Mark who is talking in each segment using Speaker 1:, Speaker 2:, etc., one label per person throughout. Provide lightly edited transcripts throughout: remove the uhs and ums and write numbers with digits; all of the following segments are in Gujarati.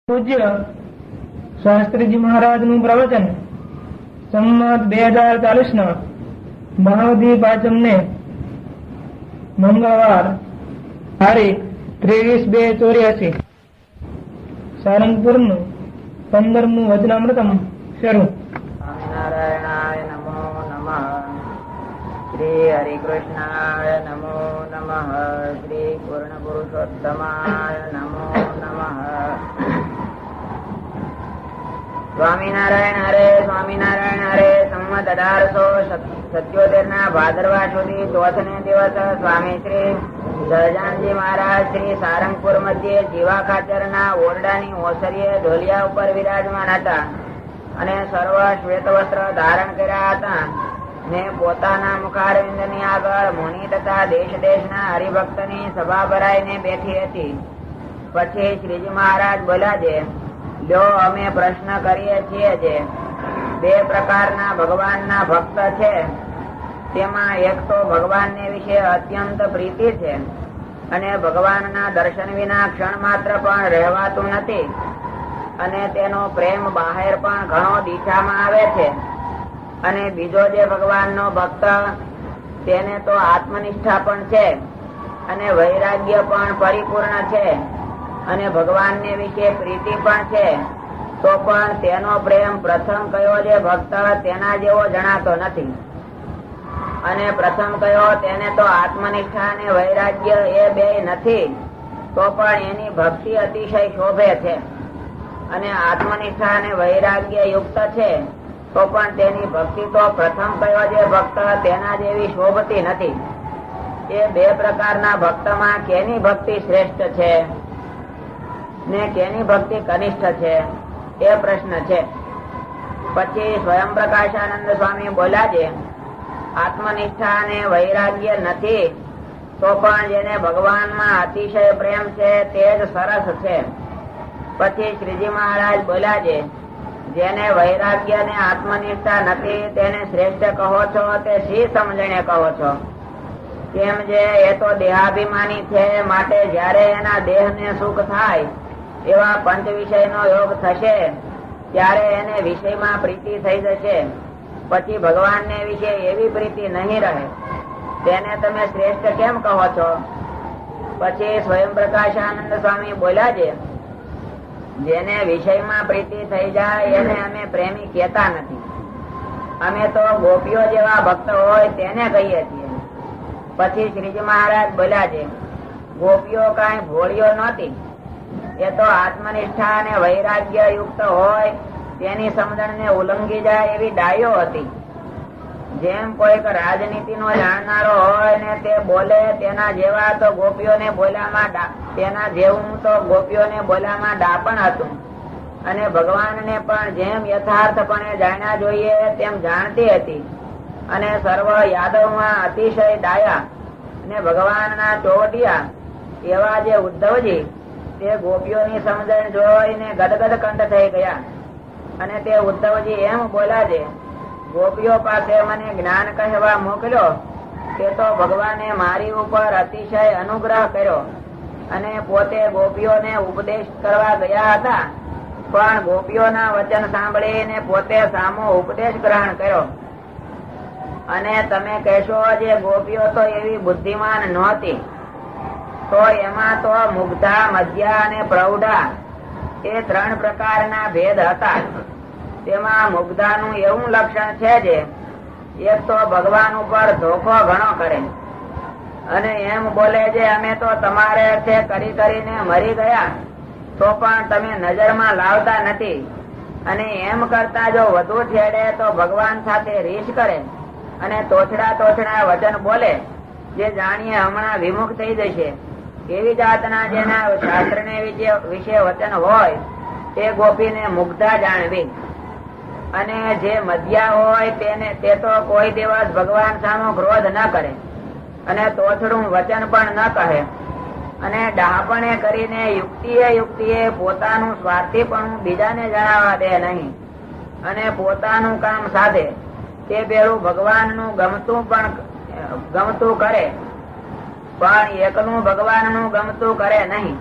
Speaker 1: પૂજ્ય શાસ્ત્રીજી મહારાજ નું પ્રવચન સંમત 2040 ના મહાવદી પાંચમ ને મંગળવાર તારીખ 23/2/84 સારંગપુર નું 15મું વચનામૃતમ શરૂ.
Speaker 2: સ્વામિનારાયણાય નમો નમઃ. શ્રી હરિકૃષ્ણાય નમો નમઃ. શ્રી પૂર્ણ પુરુષોત્તમાય નમો નમઃ. સ્વામિનારાયણ હરે સ્વામિનારાયણ હરે. સંમત 1877 ના ભાદરવા સુધી ચોથને દિવસ સ્વામી શ્રી સહજાનજી મહારાજ શ્રી સારંગપુર મધ્યે જીવા ખાચર ના ઓરડાની ઓસરીએ ઢોલિયા ઉપર વિરાજમાન હતા અને સર્વ શ્વેત વસ્ત્ર ધારણ કર્યા હતા ને પોતાના મુખારવિંદ ની આગળ મુનિ તથા દેશ દેશના હરિભક્તની સભા ભરાઈને બેઠી હતી. પછી શ્રીજી મહારાજ બોલ્યા છે, લ્યો અમે પ્રશ્ન કરીએ છીએ જે બે પ્રકારના ભગવાનના ભક્ત છે. તેમાં એક તો ભગવાનને વિશે અત્યંત પ્રીતિ છે અને ભગવાનના દર્શન વિના ક્ષણ માત્ર પણ રહેવાતું નથી અને તેનો પ્રેમ બહાર પણ ઘણો દીઠામાં આવે છે. અને બીજો જે ભગવાનનો ભક્ત તેને તો આત્મનિષ્ઠા પણ છે અને વૈરાગ્ય પણ પરિપૂર્ણ છે અને ભગવાનને વિશે પ્રીતિ પણ છે, તો પણ તેનો પ્રેમ પ્રથમ કયો જે ભક્ત તેના જેવો જણાતો નથી. અને પ્રથમ કયો તેને તો આત્મનિષ્ઠા અને વૈરાગ્ય એ બે નથી, તો પણ એની ભક્તિ અતિશય શોભે છે. અને આત્મનિષ્ઠા અને વૈરાગ્ય યુક્ત છે, તો પણ તેની ભક્તિ તો પ્રથમ કયો જે ભક્ત તેના જેવી શોભતી નથી. એ બે પ્રકારના ભક્તમાં કેની ભક્તિ શ્રેષ્ઠ છે ને કેની ભક્તિ કનિષ્ઠ છે, એ પ્રશ્ન છે. પછી સ્વયં પ્રકાશાનંદ સ્વામી બોલ્યા છે, આત્મનિષ્ઠા અને વૈરાગ્ય નથી, તો પણ જેને ભગવાનમાં અતિશય પ્રેમ છે તે જ સરસ છે. પછી શ્રીજી મહારાજ બોલ્યા છે, જેને વૈરાગ્ય ને આત્મનિષ્ઠા નથી તેને શ્રેષ્ઠ કહો છો તે શી સમજણે કહો છો? કેમ જે એ તો દેહાભિમાની છે, માટે જયારે એના દેહ ને સુખ થાય એવા પંચ વિષય નો યોગ થશે ત્યારે એને વિષયમાં પ્રીતિ થઈ જશે. પછી ભગવાન ને વિશે એવી પ્રીતિ નહીં રહે, તેને તમે શ્રેષ્ઠ કેમ કહો છો? પછી સ્વયં પ્રકાશાનંદ સ્વામી બોલ્યા છે, જેને વિષયમાં પ્રીતિ થઈ જાય એને અમે પ્રેમી કહેતા નથી. અમે તો ગોપીઓ જેવા ભક્ત હોય તેને કહીએ છીએ. પછી શ્રીજી મહારાજ બોલ્યા છે, ગોપીઓ કઈ ભોળીઓ નહોતી, એ તો આત્મનિષ્ઠા અને વૈરાગ્ય યુક્ત હોય તેની સમજણ ને ઉલ્લંઘી જાય એવી ડાયો હતી. જેમ કોઈક રાજનીતિ નો જાણનારો હોય ને તે બોલે તેના જેવા તો ગોપીઓને બોલ્યામાં તેના જેવું તો ગોપીઓને બોલ્યામાં ડાપણ હતું. અને ભગવાનને પણ જેમ યથાર્થપણે જાણ્યા જોઈએ તેમ જાણતી હતી. અને સર્વ યાદવમાં અતિશય ડાયા અને ભગવાનના ચોવટિયા એવા જે ઉદ્ધવજી તે ગોપીઓની સમજણ જોઈને ગદગદ કંઠ થઈ ગયા. અને તે ઉદ્ધવજી એમ બોલ્યા છે, ગોપીઓ પાસે મને જ્ઞાન કહેવા મોકલ્યો તે તો ભગવાને મારી ઉપર અતિશય અનુગ્રહ કર્યો અને પોતે ગોપીઓને ઉપદેશ કરવા ગયા હતા, પણ ગોપીઓના વચન સાંભળીને પોતે સામો ઉપદેશ ગ્રહણ કર્યો. અને તમે કહેશો જે ગોપીઓ તો એવી બુદ્ધિમાન નહોતી, તો એમાં તો મુગ્ધા, મધ્યા અને પ્રૌઢા એ 3 પ્રકારના ભેદ હતા. તેમાં મુગ્ધાનું એવું લક્ષણ છે જે એક તો ભગવાન ઉપર ધોખો ઘણો કરે અને એમ બોલે છે, અમે તો તમારે છે કરી કરીને મરી ગયા તો પણ તમે નજરમાં લાવતા નથી. અને એમ કરતા જો વધુ છેડે તો ભગવાન સાથે રીસ કરે અને તોછડા વચન બોલે જે જાણીએ હમણાં વિમુખ થઈ જશે. એવી જાતના જેના શાસ્ત્ર ને વિશે વચન હોય તે ગોપીને મુગ્ધા જાણવી. અને જે મધ્યા હોય તે તો કોઈ દિવસ ભગવાન સામો ક્રોધ ન કરે અને તોછડું વચન પણ ન કહે અને ડાપણે કરીને યુક્તિએ પોતાનું સ્વાર્થીપણું બીજાને જણાવવા દે નહીં અને પોતાનું કામ સાધે તે બેરું ભગવાનનું ગમતું કરે પણ એકલું ભગવાનનું ગમતું કરે નહીં.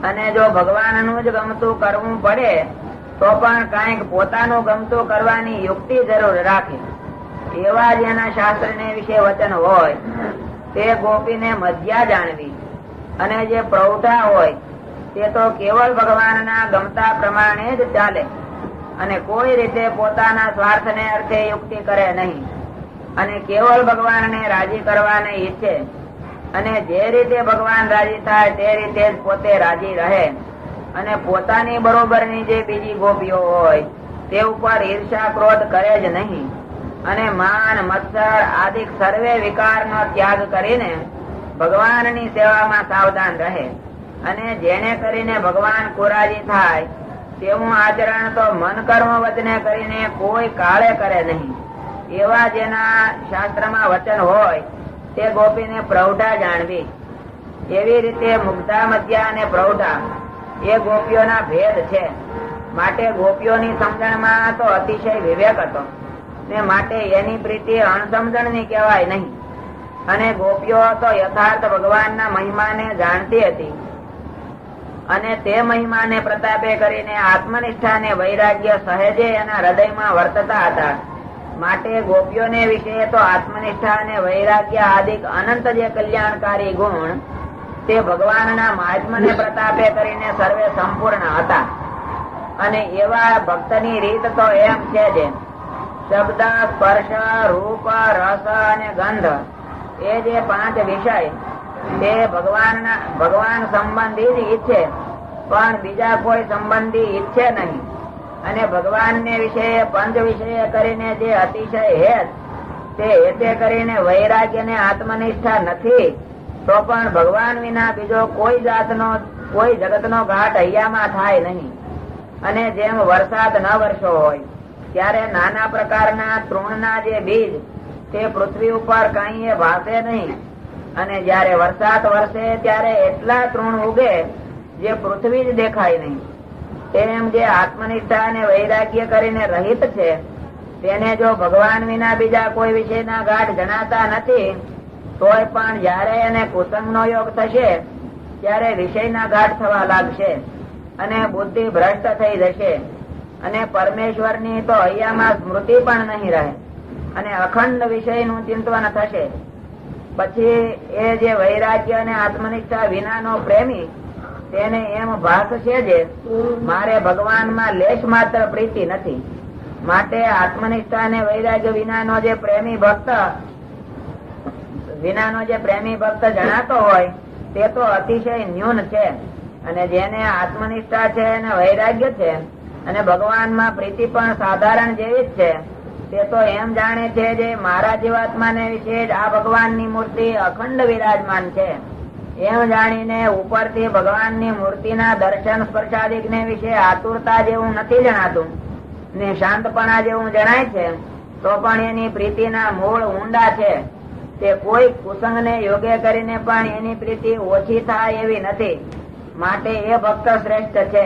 Speaker 2: અને જો ભગવાનનું જ ગમતું કરવું પડે તો પણ કઈક પોતાનું ગમતું કરવાની યુક્તિ જરૂર રાખે. એવા જેના શાસ્ત્ર ને વિશે વચન હોય તે ગોપીને મધ્યા જાણવી, અને જે પ્રૌઢા હોય તે તો કેવળ ભગવાનના ગમતા પ્રમાણે જ ચાલે, અને કોઈ રીતે પોતાના સ્વાર્થને અર્થે યુક્તિ કરે નહીં, અને કેવળ ભગવાનને રાજી કરવાને ઈચ્છે, અને જે રીતે ભગવાન રાજી થાય તે રીતે જ પોતે રાજી રહે, અને પોતાની બરોબરની જે બીજી ગોપીઓ હોય તે ઉપર ઈર્ષા ક્રોધ કરે જ નહીં, અને માન મત્સર આદિ સર્વે વિકારનો ત્યાગ કરીને ભગવાનની સેવામાં સાવધાન રહે, અને જેને કરીને ભગવાન કુરાજી થાય તેવું આચરણ તો મન કર્મ વચને કરીને કોઈ કાળે કરે નહીં. એવા જેના શાસ્ત્રમાં વચન હોય તે ગોપીને પ્રૌઢા જાણવી. એવી રીતે મુગ્ધા, મધ્યા અને પ્રૌઢા એ ગોપીઓના ભેદ છે. માટે ગોપીઓની સમજણમાં તો અતિશય વિવેક હતો, ને માટે એની પ્રીતિ અણસમજણની કહેવાય નહીં. અને ગોપીઓ તો યથાર્થ ભગવાનના મહિમાને જાણતી હતી, અને તે મહિમાને પ્રતાપે કરીને આત્મનિષ્ઠા ને વૈરાગ્ય સહેજે એના હૃદયમાં વર્તતા હતા. માટે ગોપીઓને વિશે તો આત્મનિષ્ઠા અને વૈરાગ્ય આદિ અનંત જે કલ્યાણકારી ગુણ તે ભગવાનના મહાત્મને પ્રતાપે કરીને સર્વે સંપૂર્ણ હતા. અને એવા ભક્તની રીત તો એમ છે જે શબ્દ, સ્પર્શ, રૂપ, રસ અને ગંધ એ જે 5 વિષય તે ભગવાન સંબંધી જ ઈચ્છે, પણ બીજા કોઈ સંબંધી ઈચ્છે નહીં. અને ભગવાનને વિશે પંચ વિષય કરીને જે અતિશય હેત તે હેતે કરીને વૈરાગ્ય ને આત્મનિષ્ઠા નથી, તો પણ ભગવાન વિના બીજો કોઈ જાતનો કોઈ જગતનો ઘાટ હૈયામાં થાય નહીં. અને જેમ વરસાદ ન વરસો હોય ત્યારે નાના પ્રકારના તૃણના જે બીજ તે પૃથ્વી ઉપર કઈ ભાસે નહીં, અને જયારે વરસાદ વરસે ત્યારે એટલા તૃણ ઉગે જે પૃથ્વી જ દેખાય નહીં. તેમ જે આત્મનિષ્ઠા અને વૈરાગ્ય કરીને રહિત છે તેને જો ભગવાન વિના બીજા કોઈ વિષયના ગાઢ જણાતા નથી, તોય પણ જયારે એને કુસંગનો યોગ થશે ત્યારે વિષયના ગાઢ થવા લાગશે, અને બુદ્ધિ ભ્રષ્ટ થઈ જશે, અને પરમેશ્વરની તો અહીંયામાં સ્મૃતિ પણ નહીં રહે, અને અખંડ વિષયનું ચિંતન થશે. પછી એ જે વૈરાગ્ય અને આત્મનિષ્ઠા વિનાનો પ્રેમી તેને એમ ભાસશે જે મારે ભગવાનમાં લેશ માત્ર પ્રીતિ નથી. માટે આત્મનિષ્ઠા અને વૈરાગ્ય વિનાનો જે પ્રેમી ભક્ત જણાતો હોય તે તો અતિશય ન્યૂન છે. અને જેને આત્મનિષ્ઠા છે અને વૈરાગ્ય છે અને ભગવાનમાં પ્રીતિ પણ સાધારણ જેવી જ છે, તે તો એમ જાણે છે જે મારા જીવાત્માને વિશે જ આ ભગવાનની મૂર્તિ અખંડ વિરાજમાન છે. એમ જાણીને ઉપરથી ભગવાનની મૂર્તિના દર્શન સ્પર્શાદિક ને વિશે આતુરતા જેવું નથી જણાતું, ને શાંતપણા જેવું જણાય છે, તો પણ એની પ્રીતિના મૂળ ઊંડા છે. તે કોઈ કુસંગને યોગ્ય કરીને પણ એની પ્રીતિ ઓછી થાય એવી નથી. માટે એ ભક્ત શ્રેષ્ઠ છે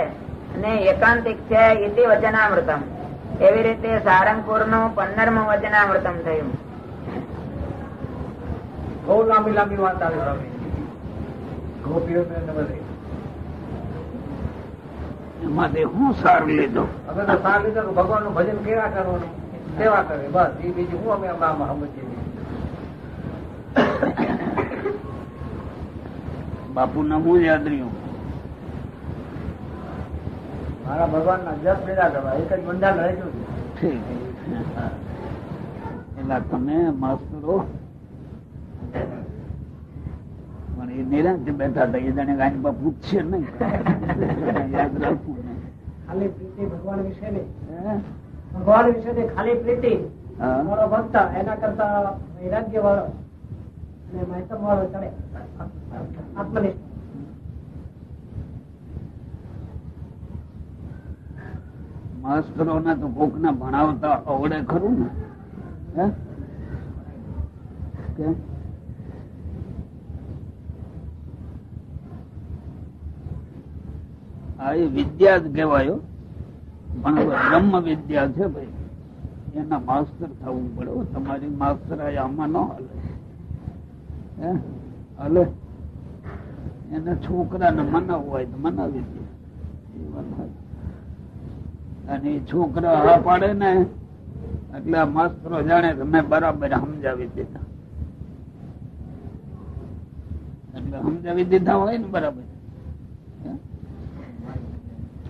Speaker 2: અને એકાંતિક છે. ઇતિ વચનામૃતમ. એવી રીતે સારંગપુરનું 15મું વચનામૃતમ થયું.
Speaker 3: બહુ લાંબી લાંબી વાત આવી ગોપીઓ
Speaker 4: એમાંથી હું સાર લીધો.
Speaker 3: અમે તો સાર લીધો ભગવાન નું ભજન કેવા કરવાનું, સેવા કરે, બસ. એ બીજું હું અમે સમજીએ.
Speaker 4: બાપુ ને હું યાદ રહ્યું.
Speaker 3: મારા ભગવાન ના જપ લીધા કરવા એક જ બંધાણ રહેતું.
Speaker 4: એટલે તમે માસ્તરો પણ એ નિરાંત બેઠા હતા. એ જાણે ગાડી પર પૂછશે નહીં. યાદ રાખવું ને
Speaker 1: ખાલી પ્રીતિ ભગવાન વિશે નહીં, ભગવાન વિશે ખાલી પ્રીતિ વાળો ભક્ત એના કરતા વૈરાગ્ય વાળો અને મહેતમ વાળો ચડે. આત્મનિષ્ઠ
Speaker 4: માસ્તરો ના તો કોક ના ભણાવતા આવડે ખરું ને. કેમ? આ એ વિદ્યા જ કહેવાયો, પણ બ્રહ્મ વિદ્યા છે ભાઈ. એના માસ્તર થવું પડે. તમારી માસ્તર આમાં ન હાલે. હાલે એને છોકરાને મનાવવું હોય તો મનાવી દે. અને એ છોકરા હા પાડે ને એટલે આ માસ્તરો જાણે કે મેં બરાબર સમજાવી દીધા. એટલે સમજાવી દીધા હોય ને બરાબર.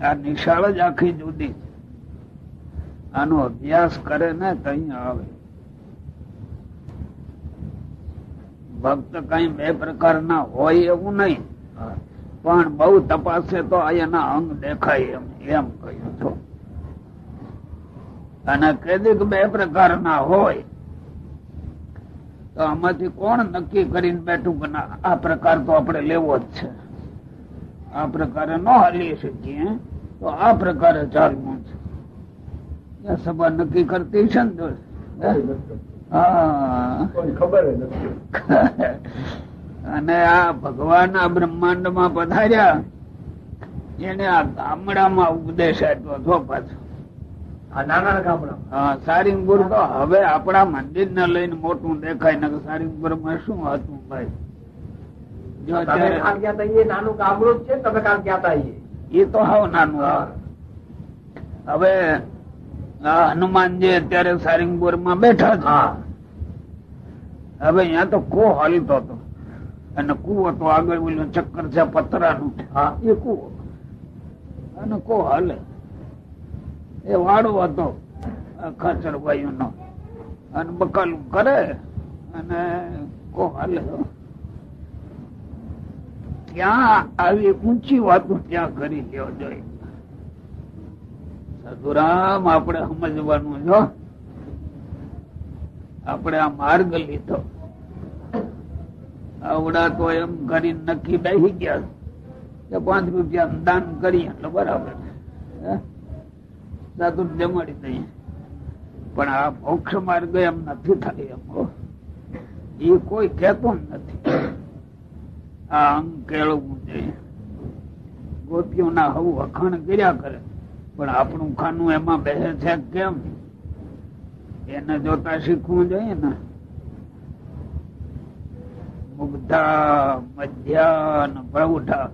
Speaker 4: આ નિશાળ જ આખી જુદી છે. આનો અભ્યાસ કરે ને તો અહીંયા આવે. ભક્ત કઈ બે પ્રકારના હોય એવું નહીં, પણ બહુ તપાસે તો એના અંગ દેખાય એમ કહ્યું છો. અને કીધું કે બે પ્રકારના હોય તો આમાંથી કોણ નક્કી કરીને બેઠું કે આ પ્રકાર તો આપણે લેવો જ છે, આ પ્રકારે ન હાલી શકીએ તો આ પ્રકારે ચાલવું છે. સભા નક્કી કરતી છે ને. અને આ ભગવાન આ બ્રહ્માંડ માં પધાર્યા એને આ ગામડામાં ઉપદેશ આપ્યો છો પાછો.
Speaker 3: નાના ગામડા
Speaker 4: સારિંગપુર તો હવે આપણા મંદિર ને લઈને મોટું દેખાય ને. સારિંગપુર માં શું હતું ભાઈ? જો
Speaker 3: નાનું ગામડું જ છે. તમે કાલ ક્યાં હતા
Speaker 4: એ તો હાવ નાનું. હવે હનુમાનજી અત્યારે સારિંગપુર માં બેઠા છે. હવે અહીંયા તો કો હાલતો હતો અને કુવો તો આગળ ઓલું ચક્કર છે પતરાનું, એ કુવો અને કો હાલે. એ વાડો હતો ખાચરભાઈ નો અને બકાલું કરે અને કો હાલે. ત્યાં આવી ઊંચી વાતો ત્યાં કરી લેવો જોઈએ. સદુરામ આપણે સમજવાનું જો. આપણે આ માર્ગ લીધો આવડા તો એમ કરીને નક્કી બેસી ગયા કે 5 રૂપિયા દાન કરીએ એટલે બરાબર દાદુ જમાડી દઈએ. પણ આ મોક્ષ માર્ગ એમ નથી થાય. એમ એ કોઈ કહેતું નથી. આ અંગ કેળવવું જોઈએ. ગોપીઓ ના હવું વખાણ કર્યા કરે પણ આપણું ખાનું એમાં બેસે છે કેમ એને જોતા શીખવું જોઈએ ને. મુગ્ધા મધ્યાન પ્રૌઢા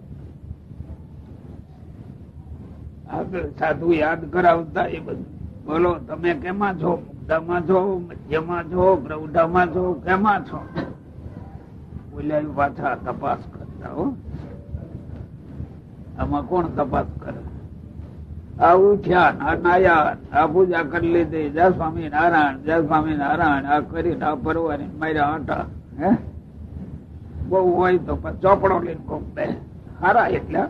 Speaker 4: આગળ સાધુ યાદ કરાવતા એ બધું. બોલો તમે કેમાં છો? મુગ્ધામાં છો, મધ્યમાં છો, પ્રૌઢામાં છો, કેમાં છો? બોલ્યા પાછા તપાસ કરતા. હો આમાં કોણ તપાસ કરે? આ ઉઠ્યા આ નાયા આ પૂજા કરી લીધી, જય સ્વામી નારાયણ, જય સ્વામી નારાયણ, આ કરી આ પરવાની માર્યા આટા. હે બહુ હોય તો ચોપડો લઈને કોક બે હારા એટલા.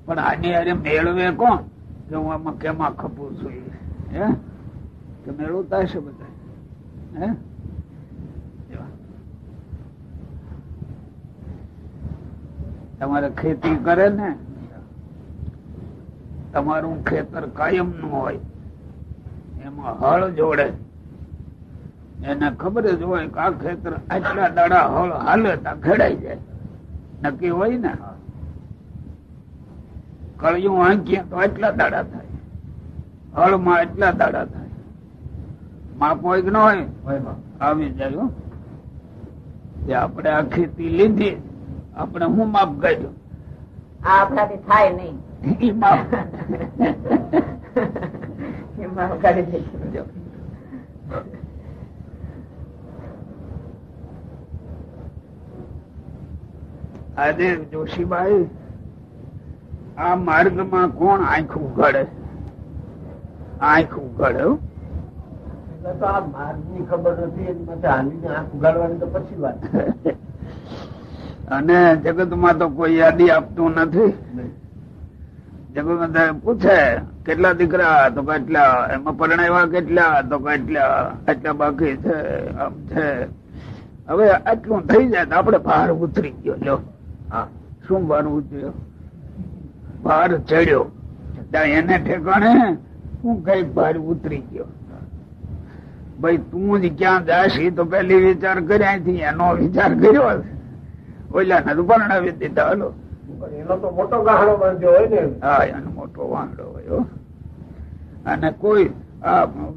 Speaker 4: પણ આની અરે મેળવે કોણ કે હું આમાં કેમાં ખપું છું? હે કે મેળવતા હશે બધા? હે તમારે ખેતી કરે ને, તમારું ખેતર કાયમ નું હોય, એમાં હળ જોડે. એને ખબર જ હોય કે આ ખેતર આટલા દાડા હળ હાલે ત્યાં ખેડાઈ જાય. નક્કી હોય ને કળિયું આંકીએ તો એટલા દાડા થાય, હળમાં એટલા દાડા થાય. માપ હોય કે ન હોય? આવી જાય. આપણે આ ખેતી લીધી, આપણે હું માપ કાઢ્યું?
Speaker 2: આ આપણાથી થાય નહીં.
Speaker 4: એ માપ
Speaker 2: કાઢી દઈશું.
Speaker 4: આજે જોશીભાઈ આ માર્ગમાં કોણ આંખ ઉઘાડે? આંખ ઉઘાડે
Speaker 3: તો આ માર્ગ ની ખબર નથી એની માટે હાલીને આંખ ઉગાડવાની તો પછી વાત.
Speaker 4: અને જગત માં તો કોઈ યાદી આપતું નથી. જગત પૂછે કેટલા દીકરા તો કેટલા, એમાં પરણાવ્યા કેટલા તો કેટલા, આટલા બાકી છે, આમ છે. હવે આટલું થઈ જાય તો આપડે ભાર ઉતરી ગયો. લ્યો શું ભાર ઉતર્યો? ભાર ચડ્યો. એને ઠેકાણે હું કઈક ભાર ઉતરી ગયો. ભાઈ તું જ ક્યાં જાશ એ તો પેલી વિચાર કર્યા, એનો વિચાર કર્યો. ઓલા ને તો પરણાવી દીધા. હાલો
Speaker 3: એનો તો મોટો ગાહડો બાંધ્યો હોય ને.
Speaker 4: હા એનો મોટો વાંધો હોય. અને કોઈ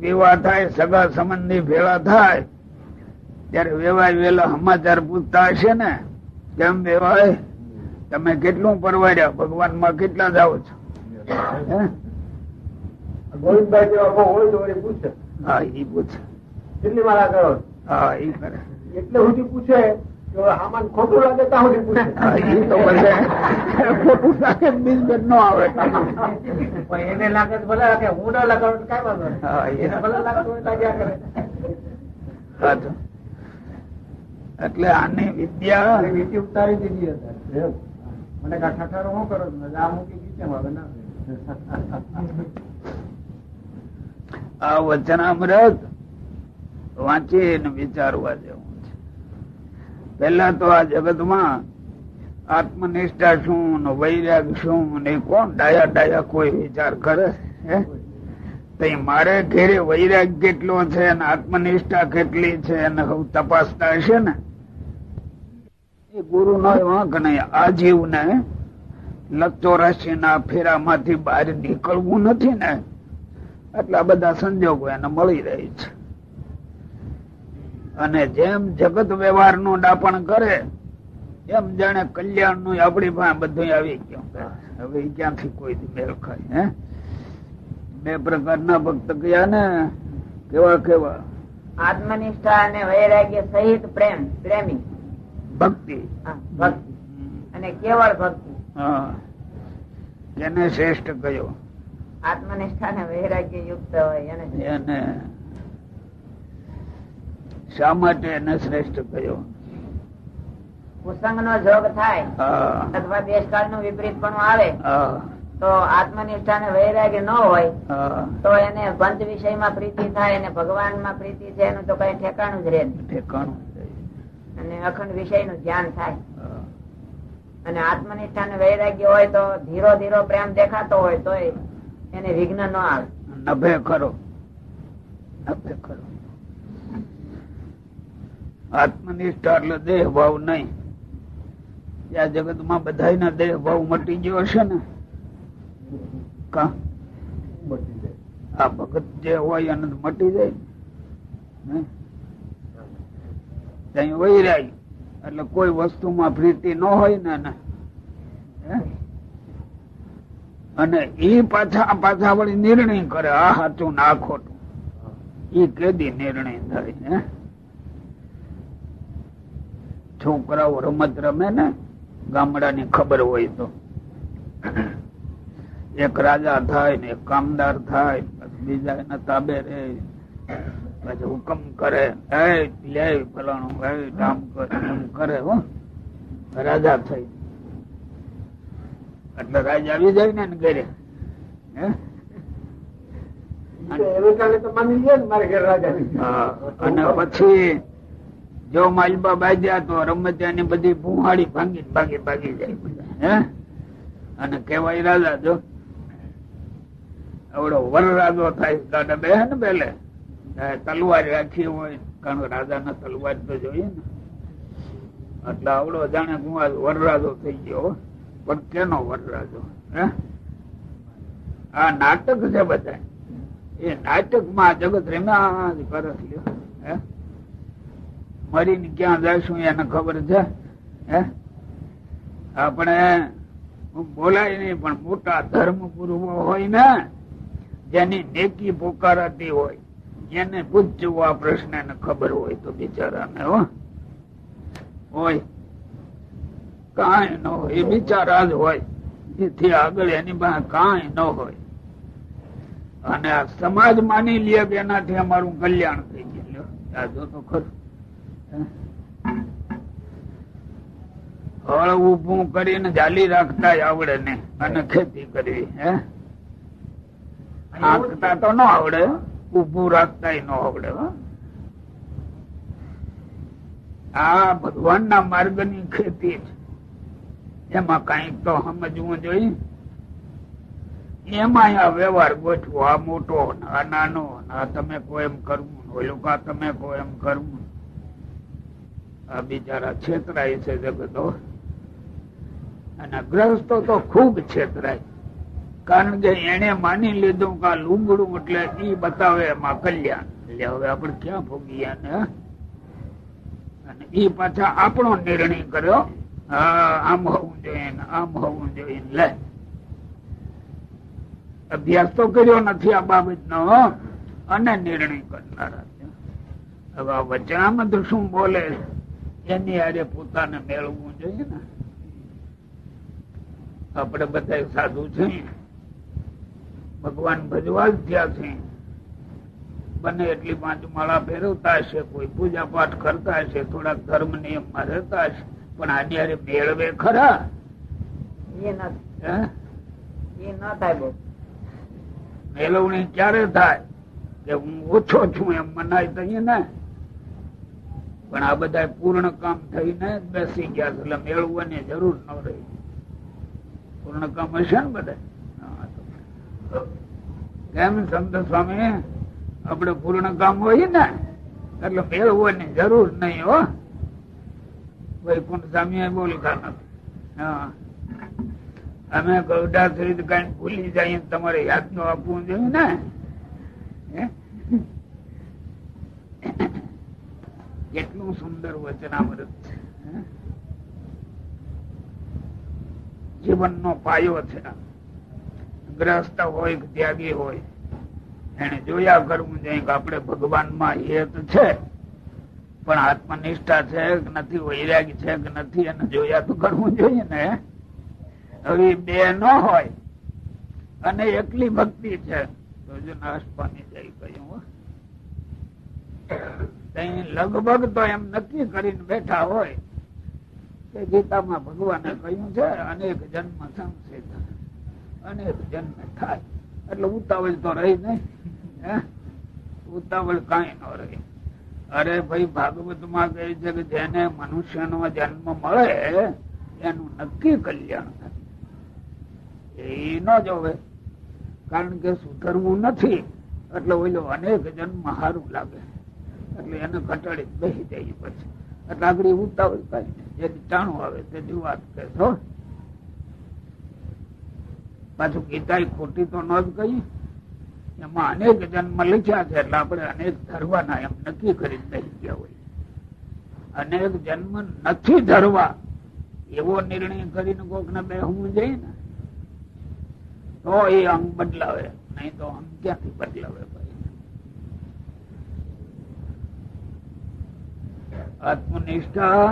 Speaker 4: વિવાહ થાય, સગા સંબંધી ભેળા થાય ત્યારે વેવાય વેલા સમાચાર પૂછતા હશે ને, કેમ વેવાય? તમે કેટલું પરવાડ્યા, ભગવાન માં કેટલા જાઓ છો? હે?
Speaker 3: ગોવિંદભાઈ જેવા બહુ હોય તો વળી પૂછે
Speaker 4: હા ઈ પૂછે.
Speaker 3: કેટલી મારા કરો
Speaker 4: હા ઈ કરે.
Speaker 3: એટલે સુધી પૂછે કે આમાં ખોટું લાગે ત્યાં સુધી પૂછે.
Speaker 4: હા ઈ તો પછી ખોટું લાગે બિઝનેસ નો આવે.
Speaker 3: પણ એને લાગે તો ભલે લાગે, હું ના લગાડું કઈ વાંધો નહીં.
Speaker 4: હા
Speaker 3: એને ભલે લાગતું હોય લાગ્યા કરે.
Speaker 4: સાચું. એટલે આની વિદ્યા
Speaker 3: વીટી ઉતારી દીધી હતા. મને કા ઠઠારો શું કરો છો? આ મૂકી દીધી એમ હવે ના.
Speaker 4: આ વચનામૃત વાંચીને વિચારવા જેવું છે. પેલા તો આ જગતમાં આત્મનિષ્ઠા શું ને વૈરાગ શું ને કોણ ડાયા કોઈ વિચાર કરે? મારે ઘેરે વૈરાગ કેટલો છે અને આત્મનિષ્ઠા કેટલી છે અને હવે તપાસતા હશે ને. એ ગુરુ નો વાંક નહીં. આ જીવને લક્ષોરાશી ના ફેરામાંથી બહાર નીકળવું નથી ને, એટલા બધા સંજોગો એને મળી રહી છે. અને જેમ જગત વ્યવહાર નું ડાપણ કરે એમ જાણે કલ્યાણ નું આપડી પાસે બધું આવી ગયું. હવે ક્યાંથી કોઈ મેળ ખાય? હે, બે પ્રકારના ભક્ત કયા ને, કેવા કેવા?
Speaker 2: આત્મનિષ્ઠા અને વૈરાગ્ય સહિત પ્રેમી
Speaker 4: ભક્તિ.
Speaker 2: ભક્તિ અને કેવળ ભક્તિ.
Speaker 4: હા, એને શ્રેષ્ઠ કયો?
Speaker 2: આત્મનિષ્ઠા ને વૈરાગ્ય યુક્ત હોય
Speaker 4: એને. શા માટે એને શ્રેષ્ઠ કયો?
Speaker 2: કુસંગ નો જોગ થાય અથવા દેશકાળ નું વિપરીત પણ આવે તો આત્મનિષ્ઠા ને વૈરાગ્ય ન હોય તો એને પંચ વિષયમાં પ્રીતિ થાય અને ભગવાન માં પ્રીતિ છે એનું તો કઈ ઠેકાણું જ રહે નહીં. અને અખંડ વિષય નું ધ્યાન થાય. અને આત્મનિષ્ઠા ને વૈરાગ્ય હોય તો ધીરો ધીરો પ્રેમ દેખાતો હોય તો એને વિઘ્ન ન આવે.
Speaker 4: નભે ખરો, નભે ખરો. આત્મનિષ્ઠા એટલે દેહ ભાવ નહીં. આ જગત માં બધા દેહ ભાવ મટી ગયો છે ને. આ ભગત જે હોય એને મટી જાય ને. વૈરાગ એટલે કોઈ વસ્તુમાં પ્રીતિ ન હોય ને. અને ઈ પાછા વળી નિર્ણય કરે, આ સાચું ના ખોટું. ઈ કેદી નિર્ણય થાય? છોકરાઓ રમત રમે ને, ગામડાની ખબર હોય તો, એક રાજા થાય ને એક કામદાર થાય, પછી બીજા એના તાબે રહે, પછી હુકમ કરે, લે ફલાણું કામ કરે, હો રાજા થઈ. એટલે રાજા આવી જાય ને ઘરે. અને પછી જો માલબા બાજ્યા તો રમતિયાની બધી ભૂહાડી ભાગી જાય. અને કેવાય રાજા જો આવડો વરરાજો થાય. દાદા બે ને પેલે તલવાર રાખી હોય, કારણ કે રાજા ને તલવાર તો જોઈએ ને. એટલે આવડો જાણે વરરાજો થઈ ગયો. પણ કેનો વરરાજો? આ નાટક છે બધા. એ નાટક માં જગત રમ્યા જ કરે. મરીને ક્યાં જઈશું એને ખબર છે? આપણે બોલાય નહીં, પણ મોટા ધર્મ પૂર્વ હોય ને, જેની નેકી પોકારાતી હોય, એને પૂછવું આ પ્રશ્ન ને ખબર હોય તો બિચારાને હોય. કાંઈ ન હોય, એ બિચારા જ હોય. એથી આગળ એની પાસે કાંઈ ન હોય. અને આ સમાજ માની લે કે એનાથી અમારું કલ્યાણ થઈ ગયું. આ જો તો ખરું. હળ ઉભું કરીને જાલી રાખતા આવડે ને, અને ખેતી કરવી. આંકતા તો ન આવડે, ઉભું રાખતા ન આવડે. આ ભગવાન ના માર્ગ ની ખેતી છે. એમાં કઈક તો સમજવું જોઈએ. એમાં આ વ્યવહાર ગોઠવો, આ મોટો આ નાનો, આ તમે કોઈ એમ કરવું, ઓલું કા તમે કોઈ એમ કરવું. આ બિચારા છેતરાય છે જગતો. અને ગ્રસ્તો તો ખૂબ છેતરાય, કારણ કે એને માની લીધું કે લુગડું એટલે ઈ બતાવે એમાં કલ્યાણ. એટલે હવે આપણે ક્યાં ભોગીએ ને. અને ઈ પાછા આપણો નિર્ણય કર્યો હા આમ હોવું જોઈએ ને આમ હોવું જોઈએ લે અભ્યાસ તો કર્યો નથી આ બાબતનો અને નિર્ણય કરનારા છે. હવે આ વચનામાં તો શું બોલે એની આરે પોતાને મેળવવું જોઈએ ને. આપણે બધા સાધુ છે, ભગવાન ભજવા જ થયા છે, બને એટલી 5 માળા ફેરવતા હશે, કોઈ પૂજા પાઠ કરતા હશે, થોડાક ધર્મ નિયમમાં રહેતા હશે, પણ આની હારે મેળવે ખરા?
Speaker 2: એ ના થાય બહુ.
Speaker 4: મેળવણી ક્યારે થાય કે હું ઓછો છું એમ મનાય તઈએ ને. પણ આ બધા પૂર્ણ કામ થઈને બેસી ગયા એટલે મેળવવાની જરૂર ન રહી. પૂર્ણ કામ હશે ને બધા. કેમ સંત સ્વામી આપડે પૂર્ણ કામ હોય ને એટલે મેળવવાની જરૂર નહીં હો. વૈકુંઠ સ્વામી બોલતા નથી. હા અમે ગૌડા સહિત કઈ ભૂલી જઈએ તમારે યાદ નો આપવું જોઈએ ને. કેટલું સુંદર વચનામૃત છે. જીવનનો પાયો છે. ગ્રસ્ત હોય કે ત્યાગી હોય એને જોયા કરવું જોઈએ કે આપણે ભગવાનમાં હેત છે પણ આત્મનિષ્ઠા છે કે નથી, વૈરાગ છે કે નથી, એને જોયા તો કરવું જોઈએ ને. હવે બે ન હોય અને એકલી ભક્તિ છે તો જો નાશ પામી જાય કહ્યું. લગભગ તો એમ નક્કી કરીને બેઠા હોય કે ગીતામાં ભગવાને કહ્યું છે અનેક જન્મ સંસિદ્ધ, અનેક જન્મ થાય એટલે ઉતાવળ તો રહી નહીં. ઉતાવળ કઈ ન રહી. અરે ભાઈ ભાગવત માં કહે છે કે જેને મનુષ્યનો જન્મ મળે એનું નક્કી કલ્યાણ થાય. એ ન જોવે કારણ કે સુધરવું નથી એટલે ઓલો અનેક જન્મ સારું લાગે એટલે એને ઘટાડી બેસી જાય. પછી એટલે આગળ ઉતાવળ કઈ નહીં. જેથી ટાણું આવે તે વાત કહે છો. પાછું ગીતા ખોટી તો ન જ કહી. એમાં અનેક જન્મ લખ્યા છે એટલે આપણે અનેક ધરવાના એમ નક્કી કરી દઈ ગયા હોય. અનેક જન્મ નથી ધરવા એવો નિર્ણય કરીને કોક ને બેહવું જોઈએ ને તો એ અંગ બદલાવે, નહીં તો અંગ ક્યાંથી બદલાવે. આત્મનિષ્ઠા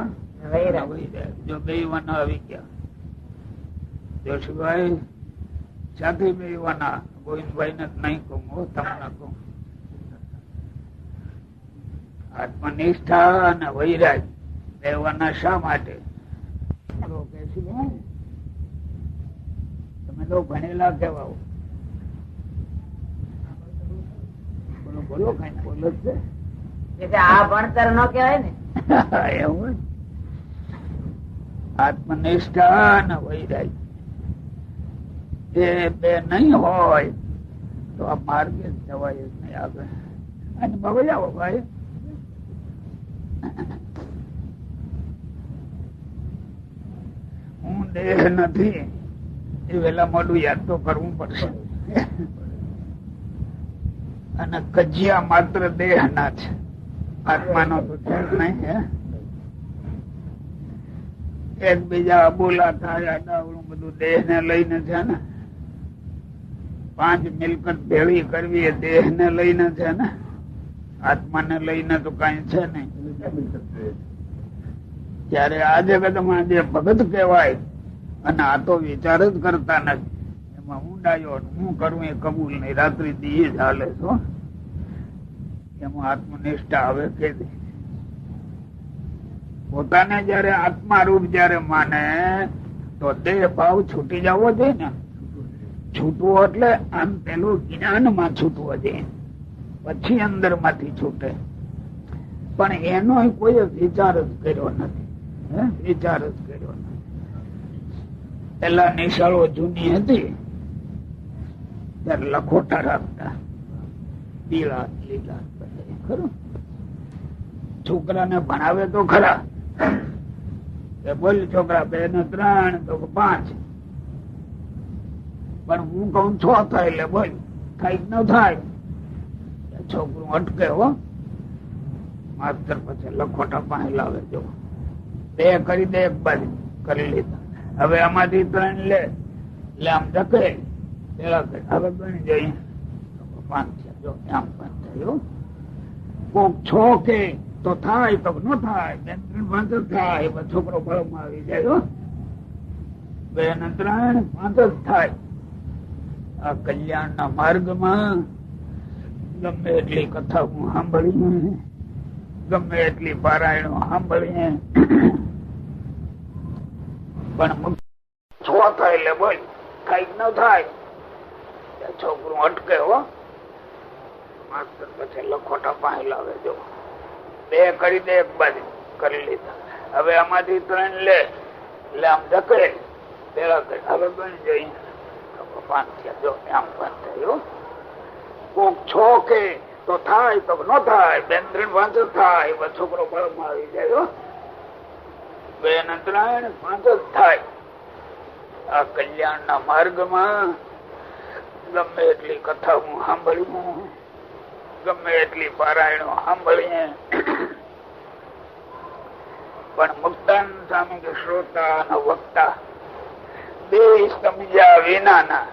Speaker 4: જો બે વાના આવી ગયા. જોશીભાઈ સાથે બે વાના, ગોવિંદભાઈ ને નહીં કહું, તમને કહું. આત્મનિષ્ઠા અને વૈરાગ બે વાના શા માટે? તમે તો ભણેલા કેવા બોલો બોલો કઈ બોલો છે.
Speaker 2: આ ભણતર ન કહેવાય ને.
Speaker 4: એવું આત્મનિષ્ઠા અને વૈરાગ એ બે નહીં હોય તો આ માર્ગે જવાય જ નહીં આગળ. અને બાબા આવો ભાઈ. હું દેહ નથી એ વેલા મોડું યાદ તો કરવું પડશે. અને કજિયા માત્ર દેહ ના છે, આત્માનો તો છે નહીં. એકબીજા બોલા થાય આડાવડું બધું દેહ ને લઈને છે ને. 5 મિલકત ભેળી કરવી એ દેહ ને લઈને છે ને, આત્મા ને લઈને તો કઈ છે નહીં. ત્યારે આ જગતમાં જે ભગત કહેવાય અને આ તો વિચાર જ કરતા નથી. એમાં ઊંડાયો હું કરું એ કબૂલ નહીં, રાત્રિ દી જ હાલે છો. એમાં આત્મનિષ્ઠા આવે કે પોતાને જયારે આત્મા રૂપ જયારે માને તો દેહ ભાવ છૂટી જવો જોઈએ ને. છૂટવો એટલે આમ પેલું જ્ઞાન માં છૂટવો જોઈએ, પછી અંદર માંથી છૂટે. પણ એનો કોઈ વિચાર જ કર્યો નથી. વિચાર જ કર્યો નથી. પેલા નિશાળો જૂની હતી ત્યારે લખોટા રાખતા, પીળા લીલા ખરું. છોકરાને ભણાવે તો ખરા કે બોલ છોકરા 2 ને 3 તો 5, પણ હું કઉ 6 થાય એટલે બોલ થાય ન થાય. છોકરું અટકે હો. માસ્તર પછી લખોટા પાસે લાવે જો 2 કરી દે એક બાજુ, કરી લીધા. હવે આમાંથી 3 લે એટલે આમ ધકે પેલા હવે ગણી જોઈએ 5 થયા. જો આમ 5 થયું. કોક 6 કે તો થાય તો ન થાય, 2 3 5 થાય. છોકરો બળમાં આવી જાય. 2 ને 3 5 જ થાય. આ કલ્યાણ ના માર્ગમાં ગમે એટલી કથા હું સાંભળીએ, ગમે એટલી પારાયણો સાંભળીએ, પણ છો થાય એટલે બોલ કઈક ન થાય. છોકરું અટકે હો, માસ્તર પછી લખોટા પાસે લાવે. જો 2 કરી દે, 1 બાજુ કરી લીધા. હવે આમાંથી 3 લે એટલે આમ ધકે પેલા હવે ગણી જોઈએ 5 થયા. જો આમ 5 થયું. કોક 6 કે તો થાય તો ન થાય, 2 3 5 થાય. છોકરો બળમાં આવી જાય. 2 ને 3 5 જ થાય. આ કલ્યાણ ના માર્ગમાં ગમે એટલી કથા હું સાંભળ્યું, ગમે એટલી પારાયણો સાંભળીએ, પણ મુક્તાન સ્વામી કે શ્રોતા અને વક્તા 2 સમજ્યા વિનાના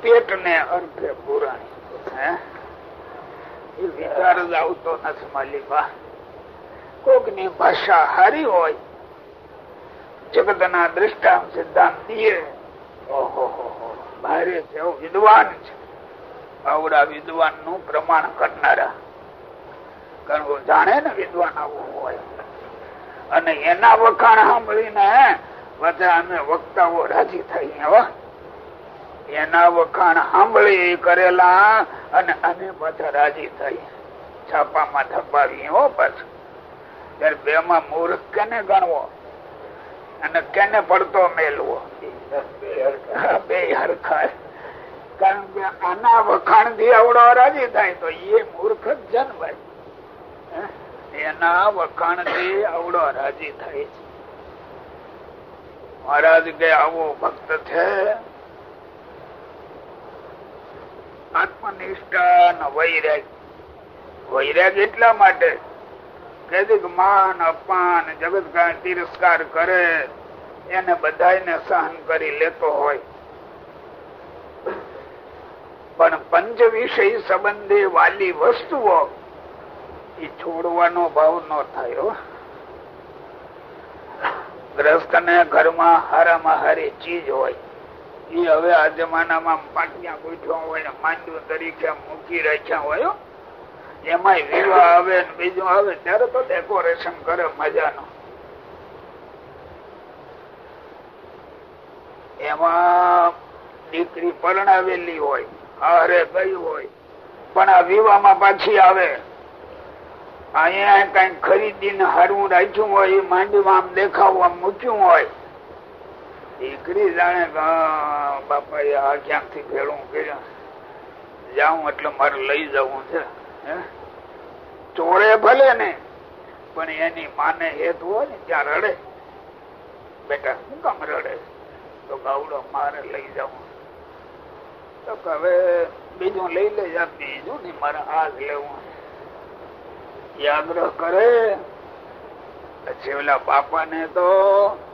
Speaker 4: પેટ ને અર્થે પુરાણી. એ વિચાર જ આવતો નથી માલિકા. કોક ની ભાષા હારી હોય, જગત ના દ્રષ્ટાંત સિદ્ધાંત દીએ, ઓહો ભારે છે, વિદ્વાન છે. આવડા વિદ્વાન નું પ્રમાણ કરનારા, કારણ જાણે ને વિદ્વાન આવું હોય. અને એના વખાણ સાંભળીને બધા અમે વક્તાઓ રાજી થઈ. એના વખાણ સાંભળી કરેલા અને અમે બધા રાજી થઈ. છાપામાં છપાવી હો પાછું. ત્યારે 2 માં મૂર્ખ કેને ગણવો અને કેને પડતો મેલવો? 2 હરખા. કારણ કે આના વખાણ થી આવડો રાજી થાય તો એ મૂર્ખ જ છે ને ભાઈ. એના વખાણ થી આવડો રાજી થાય છે. મહારાજ કે આવો ભક્ત છે, આત્મનિષ્ઠા વૈરાગ. વૈરાગ એટલા માટે કે માન અપમાન જગત કાંઈ તિરસ્કાર કરે એને બધાને સહન કરી લેતો હોય, પણ પંચ વિષય સંબંધે વાલી વસ્તુઓ એ છોડવાનો ભાવ ન થાય. ગ્રસ્ત ને ઘરમાં હારામાં હારી ચીજ હોય, એ હવે આ જમાનામાં પાટિયા ગોઠવા હોય, માંડવું તરીકે મૂકી રાખ્યા હોય. એમાં વિવાહ આવે ને બીજું આવે ત્યારે તો ડેકોરેશન કરે મજાનું. એમાં દીકરી પરણાવેલી હોય, હારે ગઈ હોય, પણ આ વિવાહમાં પાછી આવે. અહીંયા કઈ ખરીદીને હારવું રાખ્યું હોય, એ માંડવીમાં આમ દેખાવવા મૂક્યું હોય. દીકરી જાણે બાપા આ ક્યાંકથી ભેળું કર્યું, જાઉં એટલે મારે લઈ જવું છે. ચોરે ભલે ને, પણ એની માને હેતુ હોય ને ત્યાં રડે. બેટા શું કામ રડે? તો ગાવડો મારે લઈ જવું. તો હવે બીજું લઈ લે જા, બીજું ને મારે આ જ લેવું. આગ્રહ કરે. પછી ઓલા બાપા ને તો